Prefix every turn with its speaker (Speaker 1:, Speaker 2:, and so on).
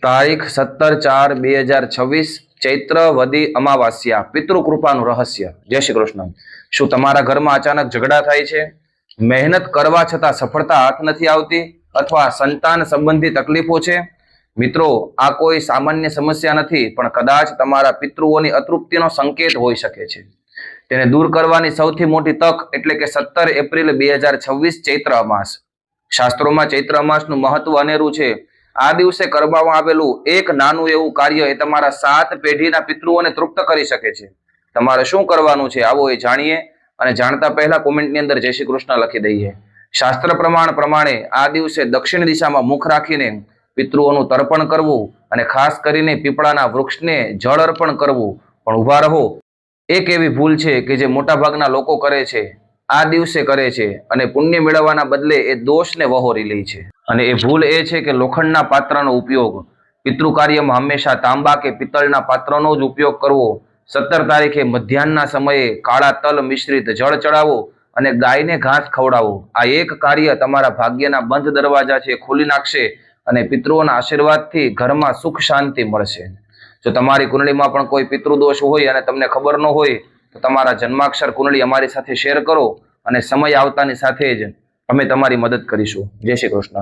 Speaker 1: તારીખ 17/4/2026 ચૈત્ર વદી અમાવાસ્યા પિતૃકૃપાનું રહસ્ય। જય શ્રી કૃષ્ણ। શું તમારા ઘરમાં અચાનક ઝઘડા થાય છે, મહેનત કરવા છતાં સફળતા હાથ નથી આવતી, અથવા સંતાન સંબંધી તકલીફો છે? મિત્રો, આ કોઈ સામાન્ય સમસ્યા નથી, પણ કદાચ તમારા પિતૃઓની અતૃપ્તિનો સંકેત હોઈ શકે છે। તેને દૂર કરવાની સૌથી મોટી તક એટલે કે 17 એપ્રિલ 2026 ચૈત્ર અમાસ। શાસ્ત્રોમાં ચૈત્ર અમાસનું મહત્વ અનેરું છે। આ દિવસે કરવામાં આવેલું એક નાનું એવું કાર્ય એ તમારા 7 પેઢીના પિતૃઓને તૃપ્ત કરી શકે છે। તમારે શું કરવાનું છે, આવો એ જાણીએ। અને જાણતા પહેલા કોમેન્ટની અંદર જય શ્રી કૃષ્ણ લખી દઈએ। શાસ્ત્ર પ્રમાણે આ દિવસે દક્ષિણ દિશામાં મુખ રાખીને પિતૃઓનું તર્પણ કરવું, અને ખાસ કરીને પીપળાના વૃક્ષને જળ અર્પણ કરવું। પણ ઉભા રહો, એક એવી ભૂલ છે કે જે મોટાભાગના લોકો કરે છે, આ દિવસે કરે છે, અને પુણ્ય મેળવવાના બદલે એ દોષને વહોરી લે છે। અને એ ભૂલ એ છે કે લોખંડના પાત્રનો ઉપયોગ। પિતૃ કાર્યમાં હંમેશા તાંબા કે પિત્તળના પાત્રનો જ ઉપયોગ કરવો। 17 તારીખે મધ્યાહનના સમયે કાળા તલ મિશ્રિત જળ ચડાવો અને ગાયને ઘાસ ખવડાવો। આ એક કાર્ય તમારા ભાગ્યના બંધ દરવાજા છે ખોલી નાખશે, અને પિતૃઓના આશીર્વાદથી ઘરમાં સુખ શાંતિ મળશે। જો તમારી કુંડળીમાં પણ કોઈ પિતૃદોષ હોય અને તમને ખબર ન હોય, તો તમારા જન્માક્ષર કુંડળી અમારી સાથે શેર કરો, અને સમય આવતાની સાથે જ અમે તમારી મદદ કરીશું। જય શ્રી કૃષ્ણ।